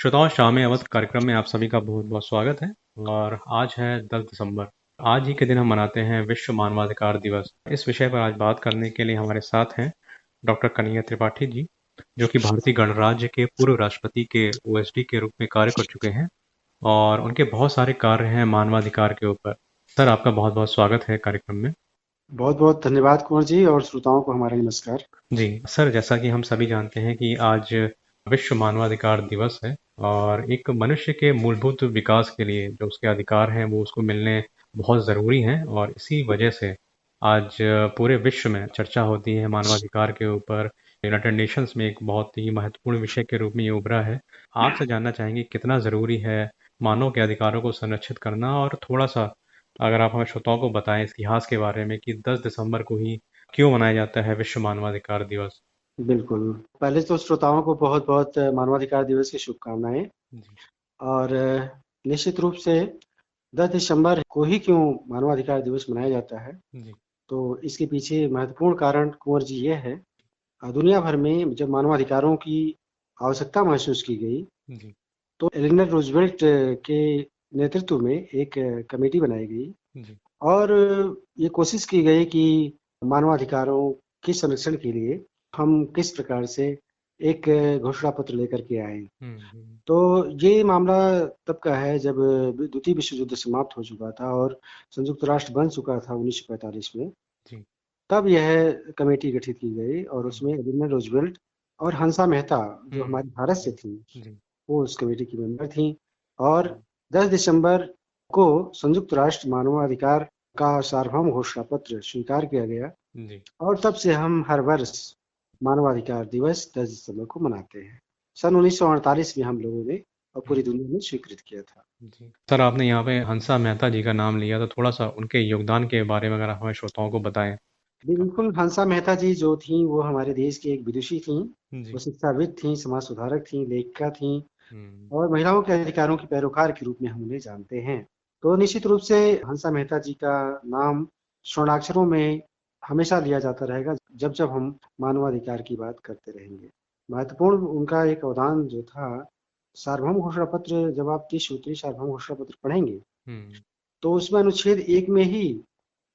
श्रोताओं, शाम अवध कार्यक्रम में आप सभी का बहुत बहुत स्वागत है। और आज है 10 दिसंबर। आज ही के दिन हम मनाते हैं विश्व मानवाधिकार दिवस। इस विषय पर आज बात करने के लिए हमारे साथ हैं डॉक्टर कन्हैया त्रिपाठी जी, जो कि भारतीय गणराज्य के पूर्व राष्ट्रपति के ओएसडी के रूप में कार्य कर चुके हैं और उनके बहुत सारे कार्य हैं मानवाधिकार के ऊपर। सर, आपका बहुत बहुत स्वागत है कार्यक्रम में। बहुत बहुत धन्यवाद कुंवर जी और श्रोताओं को हमारा नमस्कार। जी सर, जैसा कि हम सभी जानते हैं कि आज विश्व मानवाधिकार दिवस है और एक मनुष्य के मूलभूत विकास के लिए जो उसके अधिकार हैं वो उसको मिलने बहुत ज़रूरी हैं। और इसी वजह से आज पूरे विश्व में चर्चा होती है मानवाधिकार के ऊपर। यूनाइटेड नेशंस में एक बहुत ही महत्वपूर्ण विषय के रूप में ये उभरा है। आपसे जानना चाहेंगे कितना ज़रूरी है मानव के अधिकारों को संरक्षित करना, और थोड़ा सा अगर आप हमें श्रोताओं को बताएं इस इतिहास के बारे में कि 10 दिसंबर को ही क्यों मनाया जाता है विश्व मानवाधिकार दिवस। बिल्कुल, पहले तो श्रोताओं को बहुत बहुत मानवाधिकार दिवस की शुभकामनाएं। जी। और निश्चित रूप से 10 दिसंबर को ही क्यों मानवाधिकार दिवस मनाया जाता है, जी। तो इसके पीछे महत्वपूर्ण कारण कुंवर जी ये है। दुनिया भर में जब मानवाधिकारों की आवश्यकता महसूस की गई, जी। तो एलेनर रूजवेल्ट के नेतृत्व में एक कमेटी बनाई गई जी। और ये कोशिश की गई कि मानवाधिकारों के संरक्षण के लिए हम किस प्रकार से एक घोषणा पत्र लेकर के आए। हम्म। तो ये मामला तब का है जब द्वितीय विश्व युद्ध समाप्त हो चुका था और संयुक्त राष्ट्र बन चुका था 1945 में। जी। तब यह कमेटी गठित की गई और हम्म। उसमें एलिना रूजवेल्ट और हंसा मेहता, जो हम्म। हमारे भारत से थी, जी। वो उस कमेटी की मेंबर थी। और हम्म। 10 दिसंबर को संयुक्त राष्ट्र मानवाधिकार का सार्वभौम घोषणा पत्र स्वीकार किया गया जी। और तब से हम हर वर्ष मानवाधिकार दिवस 10 दिसंबर को मनाते हैं। सन 1948 में हम लोगों ने और पूरी हम्म। दुनिया ने स्वीकृत किया था। जी सर, आपने यहाँ पे हंसा मेहता जी का नाम लिया, तो थोड़ा सा उनके योगदान के बारे में अगर आप हमें श्रोताओं को बताएं। बिल्कुल, हंसा मेहता जी जो थीं, वो हमारे देश की एक विदुषी थीं। वो जी। शिक्षाविद थीं, समाज सुधारक थीं, लेखिका थीं हम्म। और महिलाओं के अधिकारों की पैरोकार के रूप में हम उन्हें जानते हैं। तो निश्चित रूप से हंसा मेहता जी का नाम स्वर्णाक्षरों में हमेशा लिया जाता रहेगा, जब जब हम मानवाधिकार की बात करते रहेंगे। महत्वपूर्ण उनका एक अवदान जो था, सार्वभौम घोषणा पत्र, जब आप 30 सूत्रीय सार्वभौम घोषणा पत्र पढ़ेंगे, हम्म। तो उसमें अनुच्छेद 1 में ही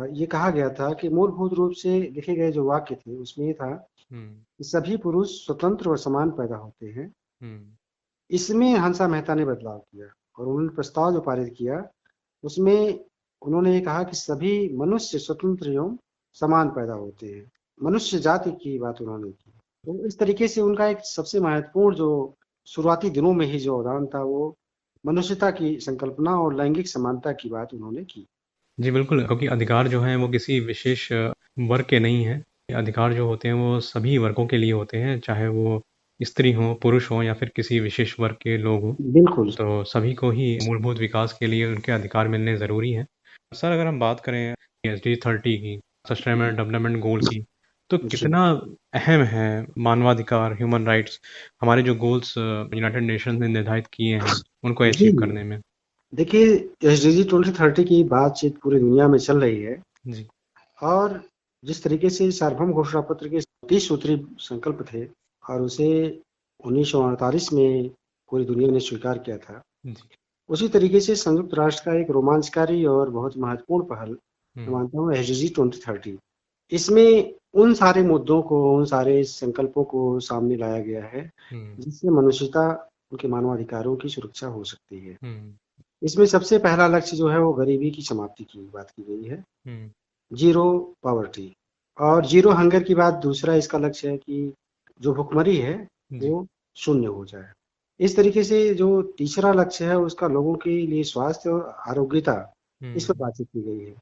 ये कहा गया था कि मूलभूत रूप से लिखे गए जो वाक्य थे, उसमें ये था हम्म। कि सभी पुरुष स्वतंत्र और समान पैदा होते हैं। हम्म। इसमें हंसा मेहता ने बदलाव किया और उन्होंने प्रस्ताव जो पारित किया, उसमें उन्होंने ये कहा कि सभी मनुष्य स्वतंत्र एवं समान पैदा होते हैं। मनुष्य जाति की बात उन्होंने की। तो इस तरीके से उनका एक सबसे महत्वपूर्ण जो शुरुआती दिनों में ही जो अवदान था, वो मनुष्यता की संकल्पना और लैंगिक समानता की बात उन्होंने की। जी बिल्कुल, क्योंकि अधिकार जो हैं वो किसी विशेष वर्ग के नहीं हैं। अधिकार जो होते हैं वो सभी वर्गों के लिए होते हैं, चाहे वो स्त्री हो, पुरुष हो या फिर किसी विशेष वर्ग के लोग हों। बिल्कुल। तो सभी को ही मूलभूत विकास के लिए उनके अधिकार मिलने ज़रूरी हैं। सर, अगर हम बात करें SDG 30 की, सस्टेनेबल डेवलपमेंट गोल की, तो जी। कितना अहम है मानवाधिकार, ह्यूमन राइट्स, हमारे जो गोल्स यूनाइटेड नेशन ने निर्धारित किए हैं उनको जी, अचीव करने में। देखिए, SDG 2030 की बातचीत पूरी दुनिया में चल रही है जी। और जिस तरीके से सार्वभौम घोषणा पत्र के 30 सूत्री संकल्प थे और उसे 1948 में पूरी दुनिया ने स्वीकार किया था, जी। उसी तरीके से संयुक्त राष्ट्र का एक रोमांचकारी और बहुत महत्वपूर्ण पहल मैं हम्म। मानता हूँ SDG 2030। इसमें उन सारे मुद्दों को, उन सारे संकल्पों को सामने लाया गया है हम्म। जिससे मनुष्यता, उनके मानवाधिकारों की सुरक्षा हो सकती है। हम्म। इसमें सबसे पहला लक्ष्य जो है वो गरीबी की समाप्ति की बात की गई है, हम्म। Zero poverty. और जीरो हंगर की बात दूसरा इसका लक्ष्य है कि जो भुखमरी है जी। वो शून्य हो जाए। इस तरीके से जो तीसरा लक्ष्य है उसका लोगों के लिए स्वास्थ्य और आरोग्यता, इस पर हम्म। बातचीत की गई है।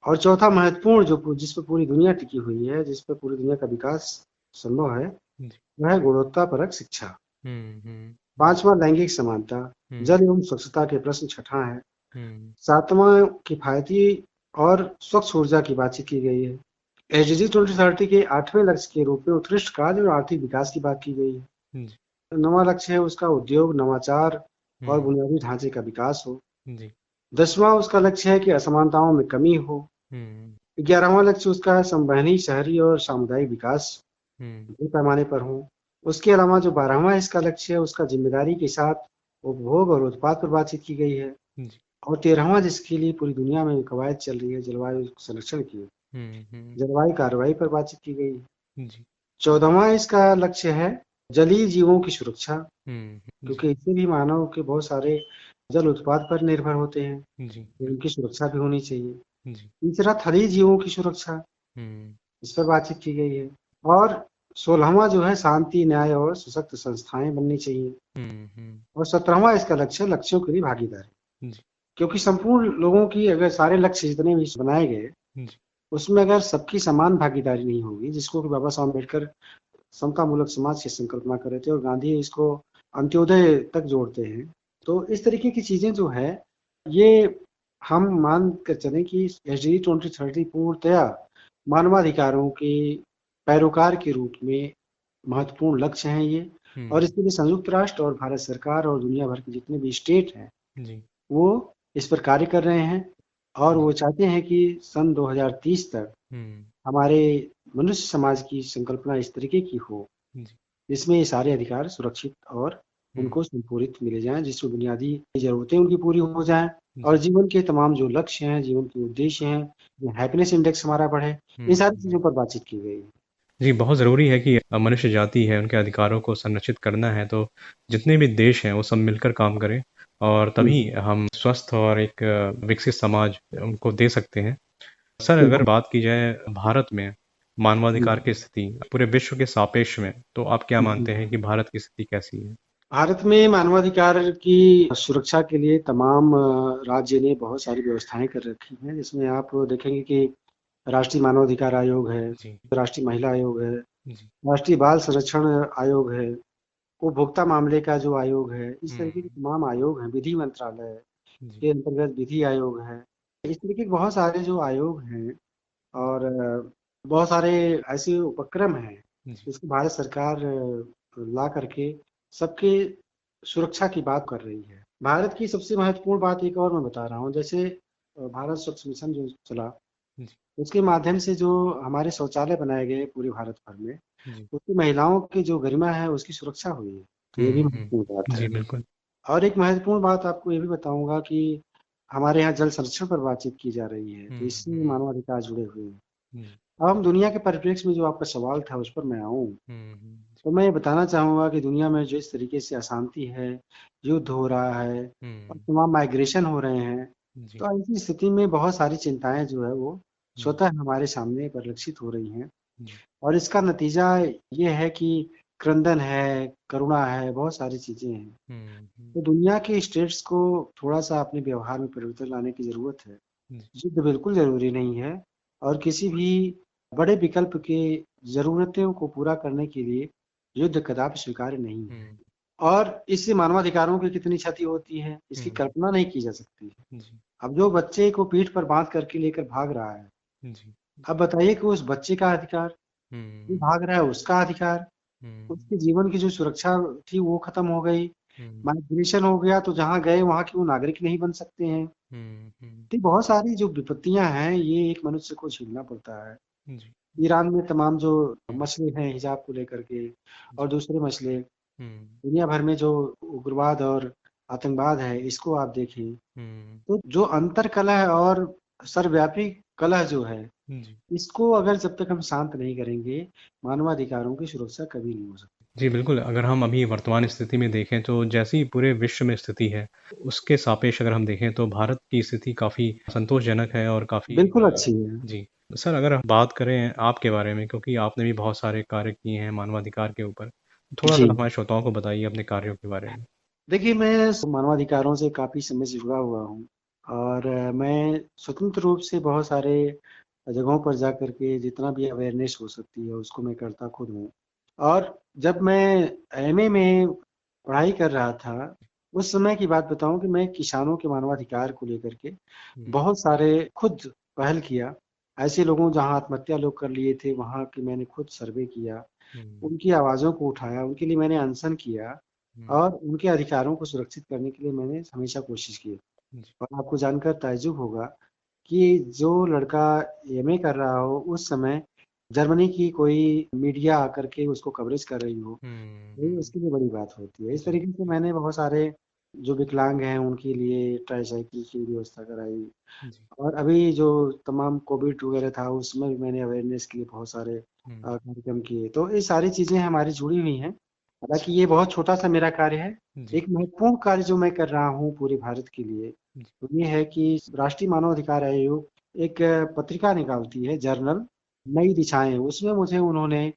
और चौथा महत्वपूर्ण जो जिस पर पूरी दुनिया टिकी हुई है, जिस पर पूरी दुनिया का विकास संभव है, जी। वह है गुणवत्तापरक शिक्षा। हम्म। हम्म। पांचवा लैंगिक समानता, हम्म। जल एवं स्वच्छता के प्रश्न छठा है। हम्म। सातवां किफायती और स्वच्छ ऊर्जा की बातचीत की गई है। एसडीजी 2030 के 8वें लक्ष्य के रूप में उत्कृष्ट कार्य और आर्थिक विकास की बात की गई है। जी। नवा लक्ष्य है उसका उद्योग, नवाचार और हम्म। बुनियादी ढांचे का विकास हो। जी। 10वां उसका लक्ष्य है कि असमानताओं में कमी हो। हम्म। 11वां लक्ष्य उसका है संवहनी, शहरी और सामुदायिक विकास हम्म। बड़े पैमाने पर हो। उसके अलावा जो 12वां इसका लक्ष्य है उसका जिम्मेदारी के साथ उपभोग और उत्पाद पर बातचीत की गई है। जी। और 13वां जिसके लिए पूरी दुनिया में कवायद चल रही है जलवायु संरक्षण की, हुँ। जलवायु कार्रवाई पर बातचीत की गई है। जी। 14वां इसका लक्ष्य है जलीय जीवों की सुरक्षा, जी। क्योंकि इससे भी मानव के बहुत सारे जल उत्पाद पर निर्भर होते हैं, जी, तो बिल्कुल। उनकी सुरक्षा भी होनी चाहिए। जी। तीसरा थलीय जीवों की सुरक्षा, हुँ। इस पर बातचीत की गई है। और 16वां जो है शांति, न्याय और सशक्त संस्थाएं बननी चाहिए। हुँ। और 17वां इसका लक्ष्य लक्ष्यों के लिए भागीदारी, जी। क्योंकि संपूर्ण लोगों की अगर सारे लक्ष्य जितने भी बनाए गए, जी। उसमें अगर सबकी समान भागीदारी नहीं होगी, जिसको कि बाबा साहब अम्बेडकर समतामूलक समाज की संकल्पना कर रहे थे और गांधी इसको अंत्योदय तक जोड़ते हैं, तो इस तरीके की चीजें जो है, ये हम मान कर चलें कि SDG 2030 पूर्णतया मानवाधिकारों के पैरोकार के रूप में महत्वपूर्ण लक्ष्य हैं ये। और हुँ। इसके लिए संयुक्त राष्ट्र और भारत सरकार और दुनिया भर के जितने भी स्टेट हैं, जी। वो इस पर कार्य कर रहे हैं। और जी। वो चाहते हैं कि सन 2030 तक हुँ। हमारे मनुष्य समाज की संकल्पना इस तरीके की हो, जी। जिसमें ये सारे अधिकार सुरक्षित और हुँ। उनको संपूरित मिले जाएं, जिसमें बुनियादी ज़रूरतें उनकी पूरी हो जाएं और जी। जीवन के तमाम जो लक्ष्य हैं, जीवन के उद्देश्य हैं, हैप्पीनेस इंडेक्स हमारा बढ़े, इन सारी हुँ। चीज़ों पर बातचीत की गई है। जी, बहुत ज़रूरी है कि मनुष्य जाति है, उनके अधिकारों को संरक्षित करना है, तो जितने भी देश हैं, वो सब मिलकर काम करें और तभी बिल्कुल, हम स्वस्थ और एक विकसित समाज उनको दे सकते हैं। सर, अगर बिल्कुल। बात की जाए भारत में जी, मानवाधिकार की स्थिति पूरे विश्व के सापेक्ष में, तो आप क्या जी। मानते हैं कि भारत की स्थिति कैसी है? भारत में मानवाधिकार की सुरक्षा के लिए तमाम राज्य ने बहुत सारी व्यवस्थाएं कर रखी हैं, जिसमें आप देखेंगे कि राष्ट्रीय मानवाधिकार आयोग है, जी। राष्ट्रीय महिला आयोग है, जी। राष्ट्रीय बाल संरक्षण आयोग है, उपभोक्ता मामले का जो आयोग है, इस हुँ। तरीके के तमाम आयोग हैं, विधि मंत्रालय जी। के अंतर्गत विधि आयोग है। इस तरीके के बहुत सारे जो आयोग हैं और बहुत सारे ऐसे उपक्रम हैं, जी। जिसको भारत सरकार ला करके सबके सुरक्षा की बात कर रही है। भारत की सबसे महत्वपूर्ण बात एक और मैं बता रहा हूँ, जैसे भारत स्वच्छ मिशन जो चला, जी। उसके माध्यम से जो हमारे शौचालय बनाए गए पूरे भारत भर में, जी। उसकी महिलाओं की जो गरिमा है उसकी सुरक्षा हुई है। तो ये भी महत्वपूर्ण बात जी, है। बिल्कुल। और एक महत्वपूर्ण बात आपको ये भी बताऊंगा कि हमारे यहाँ जल संरक्षण पर बातचीत की जा रही है, तो इससे भी मानवाधिकार जुड़े हुए हैं। जी। अब हम दुनिया के परिप्रेक्ष्य में जो आपका सवाल था उस पर मैं आऊँ, जी। तो मैं ये बताना चाहूंगा कि दुनिया में जो इस तरीके से अशांति है, युद्ध हो रहा है और हुँ। तमाम माइग्रेशन हो रहे हैं, जी। तो ऐसी स्थिति में बहुत सारी चिंताएं जो है वो जी। स्वतः हमारे सामने परिलक्षित हो रही हैं। जी। और इसका नतीजा ये है कि क्रंदन है, करुणा है, बहुत सारी चीजें हैं। हुँ। तो दुनिया के स्टेट्स को थोड़ा सा अपने व्यवहार में परिवर्तन लाने की जरूरत है। जी। युद्ध बिल्कुल जरूरी नहीं है और किसी भी बड़े विकल्प के जरूरतों को पूरा करने के लिए युद्ध कदापि स्वीकार्य नहीं है। हुँ। और इससे मानवाधिकारों की कितनी क्षति होती है, इसकी हुँ। कल्पना नहीं की जा सकती है। जी। अब जो बच्चे को पीठ पर बांध करके लेकर भाग रहा है, जी। अब बताइए कि उस बच्चे का अधिकार, जो हुँ। भाग रहा है उसका अधिकार, हुँ। उसके जीवन की जो सुरक्षा थी वो खत्म हो गई। हुँ। माइग्रेशन हो गया तो जहाँ गए वहाँ के वो नागरिक नहीं बन सकते हैं। हुँ। तो बहुत सारी जो विपत्तियां हैं ये एक मनुष्य को झेलना पड़ता है। जी। ईरान में तमाम जो हुँ। मसले हैं हिजाब को लेकर के और जी। दूसरे मसले, हुँ। दुनिया भर में जो उग्रवाद और आतंकवाद है इसको आप देखें, हुँ। तो जो अंतर कलह और सर्वव्यापी कलह जो है, जी। इसको अगर जब तक हम शांत नहीं करेंगे, मानवाधिकारों की सुरक्षा कभी नहीं हो सकती। जी, बिल्कुल, अगर हम अभी वर्तमान स्थिति में देखें तो जैसी पूरे विश्व में स्थिति है, उसके सापेक्ष अगर हम देखें तो भारत की स्थिति काफ़ी संतोषजनक है और काफ़ी बिल्कुल अच्छी है। जी। सर, अगर हम बात करें आपके बारे में क्योंकि आपने भी बहुत सारे कार्य किए हैं मानवाधिकार के ऊपर, जी, थोड़ा-सा हमारे श्रोताओं को बताइए अपने कार्यों के बारे में? देखिए मैं मानवाधिकारों से काफी समय से जुड़ा हुआ हूँ और मैं स्वतंत्र रूप से बहुत सारे जगहों पर जा करके जितना भी अवेयरनेस हो सकती है उसको मैं करता खुद हूँ। और जब मैं एमए में पढ़ाई कर रहा था, उस समय की बात बताऊं कि मैं किसानों के मानवाधिकार को लेकर के हुँ। बहुत सारे खुद पहल किया। ऐसे लोगों जहां आत्महत्या लोग कर लिए थे वहां की मैंने खुद सर्वे किया, हुँ। उनकी आवाज़ों को उठाया, उनके लिए मैंने अनशन किया हुँ। और उनके अधिकारों को सुरक्षित करने के लिए मैंने हमेशा कोशिश की। जी। और आपको जानकर ताज्जुब होगा कि जो लड़का एमए कर रहा हो, उस समय जर्मनी की कोई मीडिया आकर के उसको कवरेज कर रही हो, हुँ। ये हुँ। उसके लिए बड़ी बात होती है। इस जी। तरीके से मैंने बहुत सारे जो विकलांग हैं उनके लिए ट्राईसाइकिल की व्यवस्था कराई। जी। और अभी जो तमाम कोविड वगैरह था उसमें भी मैंने अवेयरनेस के लिए बहुत सारे हुँ। कार्यक्रम किए। तो ये सारी चीज़ें हमारी जुड़ी हुई हैं। हालाँकि ये बहुत छोटा-सा मेरा कार्य है। जी, एक महत्वपूर्ण कार्य जो मैं कर रहा हूँ पूरे भारत के लिए, जी, तो ये है कि राष्ट्रीय मानव अधिकार आयोग एक पत्रिका निकालती है, जर्नल, नई दिशाएँ। उसमें मुझे उन्होंने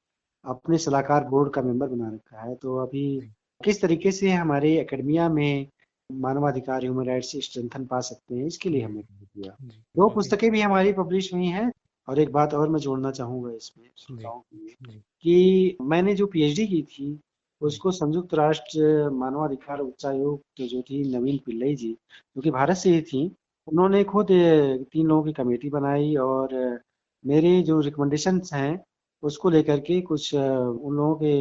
अपने सलाहकार बोर्ड का मेंबर बना रखा है। तो अभी जी, किस तरीके से हमारे एकेडमिया में मानवाधिकार, ह्यूमन राइट्स स्ट्रेंथन पा सकते हैं, इसके लिए हुँ, हमने काम किया। जी, 2 काफ़ी पुस्तकें भी हमारी पब्लिश हुई हैं। और एक बात और मैं जोड़ना चाहूँगा इसमें जी, श्रोताओं के लिए, जी, कि मैंने जो पीएचडी की थी, जी, उसको संयुक्त राष्ट्र मानवाधिकार उच्चायोग के जो थी नवीन पिल्लई जी, जो कि भारत से ही थीं, उन्होंने खुद 3 लोगों की कमेटी बनाई और मेरे जो रिकमेंडेशंस हैं, उसको लेकर के कुछ उन लोगों के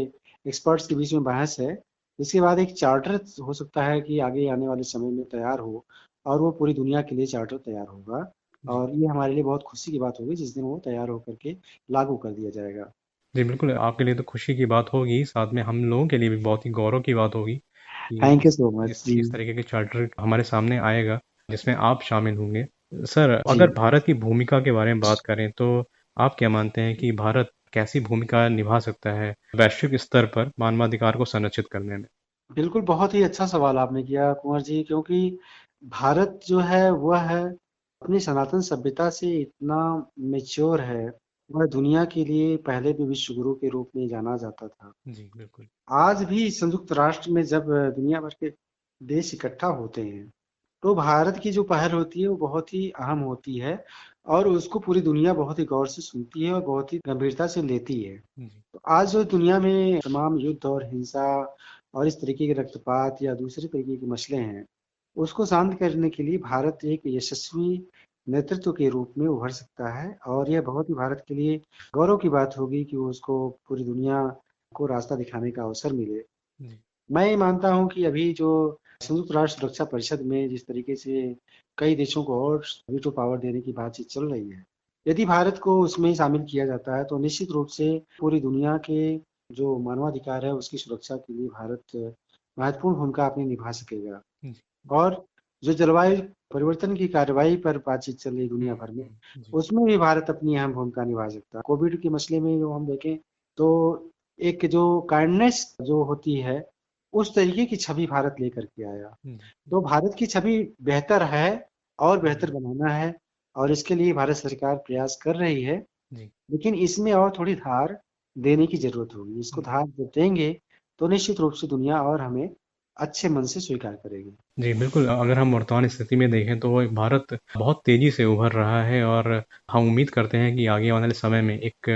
एक्सपर्ट्स के बीच में बहस है। इसके बाद एक चार्टर हो सकता है कि आगे आने वाले समय में तैयार हो और वो पूरी दुनिया के लिए चार्टर तैयार होगा। जी। और ये हमारे लिए बहुत खुशी की बात होगी जिस दिन वो तैयार होकर के लागू कर दिया जाएगा। जी, बिल्कुल, आपके लिए तो खुशी की बात होगी, साथ में हम लोगों के लिए भी बहुत ही गौरव की बात होगी कि थैंक यू इस सो मच। इस जी, इस तरीके के चार्टर हमारे सामने आएगा, जिसमें आप शामिल होंगे। सर, जी। अगर भारत की भूमिका के बारे में बात करें, तो आप क्या मानते हैं कि भारत कैसी भूमिका निभा सकता है, वैश्विक स्तर पर मानवाधिकार को संरक्षित करने में? बिल्कुल, बहुत ही अच्छा सवाल आपने किया कुंवर जी, क्योंकि भारत जो है वह है अपनी सनातन सभ्यता से इतना मैच्योर है। वह दुनिया के लिए पहले भी विश्व गुरु के रूप में जाना जाता था। जी, बिल्कुल। आज भी संयुक्त राष्ट्र में जब दुनिया भर के देश इकट्ठा होते हैं, तो भारत की जो पहल होती है वो बहुत ही अहम होती है और उसको पूरी दुनिया बहुत ही गौर से सुनती है और बहुत ही गंभीरता से लेती है। जी, तो आज जो दुनिया में तमाम युद्ध और हिंसा और इस तरीके के रक्तपात या दूसरे तरीके के मसले हैं, उसको शांत करने के लिए भारत एक यशस्वी नेतृत्व के रूप में उभर सकता है और यह बहुत ही भारत के लिए गौरव की बात होगी कि उसको पूरी दुनिया को रास्ता दिखाने का अवसर मिले। जी, मैं ये मानता हूँ कि अभी जो संयुक्त राष्ट्र सुरक्षा परिषद में जिस तरीके से कई देशों को और वीटो पावर देने की बातचीत चल रही है, यदि भारत को उसमें शामिल किया जाता है तो निश्चित रूप से पूरी दुनिया के जो मानवाधिकार है उसकी सुरक्षा के लिए भारत महत्वपूर्ण भूमिका अपनी निभा सकेगा। जी। और जो जलवायु परिवर्तन की कार्रवाई पर बातचीत चल रही दुनिया हुँ, भर में, हुँ, जी, उसमें भी भारत अपनी अहम भूमिका निभा सकता है। कोविड के मसले में जो हम देखें तो एक जो काइंडनेस जो होती है, उस तरीके की छवि भारत लेकर के आया। जी, तो जी, भारत की छवि बेहतर है और बेहतर जी, बनाना है और इसके लिए भारत सरकार प्रयास कर रही है। जी, लेकिन इसमें और थोड़ी धार देने की ज़रूरत होगी। इसको जी। धार जब देंगे, तो निश्चित रूप से दुनिया और हमें अच्छे मन से स्वीकार करेगी। जी, बिल्कुल, अगर हम वर्तमान स्थिति में देखें तो एक भारत बहुत तेज़ी से उभर रहा है और हम उम्मीद करते हैं कि आगे आने वाले समय में एक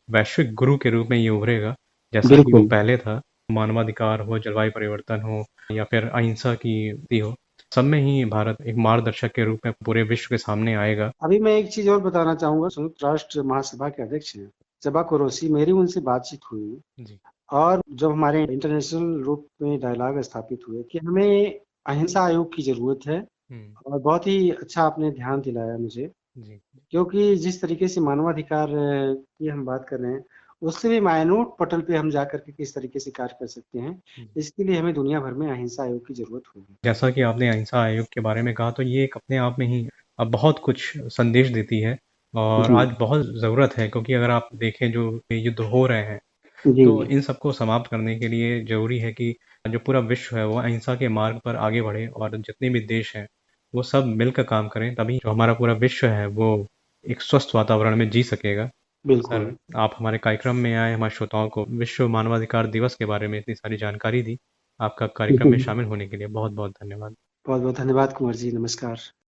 वैश्विक गुरु के रूप में ये उभरेगा, जैसा कि वो बिल्कुल। पहले था। मानवाधिकार हो, जलवायु परिवर्तन हो या फिर अहिंसा की नीति हो, सब में ही भारत एक मार्गदर्शक के रूप में पूरे विश्व के सामने आएगा। अभी मैं एक चीज़ और बताना चाहूँगा, संयुक्त राष्ट्र महासभा के अध्यक्ष हैं, सबा कुरैशी, मेरी उनसे बातचीत हुई जी, और जब हमारे इंटरनेशनल रूप में डायलॉग स्थापित हुए कि हमें अहिंसा आयोग की ज़रूरत है। हुँ, और बहुत ही अच्छा आपने ध्यान दिलाया मुझे, जी, क्योंकि जिस तरीके से मानवाधिकार की हम बात कर रहे हैं, उससे भी माइन्यूट पटल पे हम जाकर के किस तरीके से कार्य कर सकते हैं, जी। इसके लिए हमें दुनिया भर में अहिंसा आयोग की ज़रूरत होगी। जैसा कि आपने अहिंसा आयोग के बारे में कहा, तो ये एक अपने आप में ही बहुत कुछ संदेश देती है और जी, आज बहुत ज़रूरत है क्योंकि अगर आप देखें जो ये युद्ध हो रहे हैं, जी, तो इन सबको समाप्त करने के लिए ज़रूरी है कि जो पूरा विश्व है वो अहिंसा के मार्ग पर आगे बढ़े और जितने भी देश हैं, वो सब मिलकर काम करें तभी जो हमारा पूरा विश्व है वो एक स्वस्थ वातावरण में जी सकेगा। बिल्कुल। सर, आप हमारे कार्यक्रम में आए, हमारे श्रोताओं को विश्व मानवाधिकार दिवस के बारे में इतनी सारी जानकारी दी। आपका कार्यक्रम में शामिल होने के लिए बहुत-बहुत धन्यवाद। बहुत-बहुत धन्यवाद कुंवर जी, नमस्कार।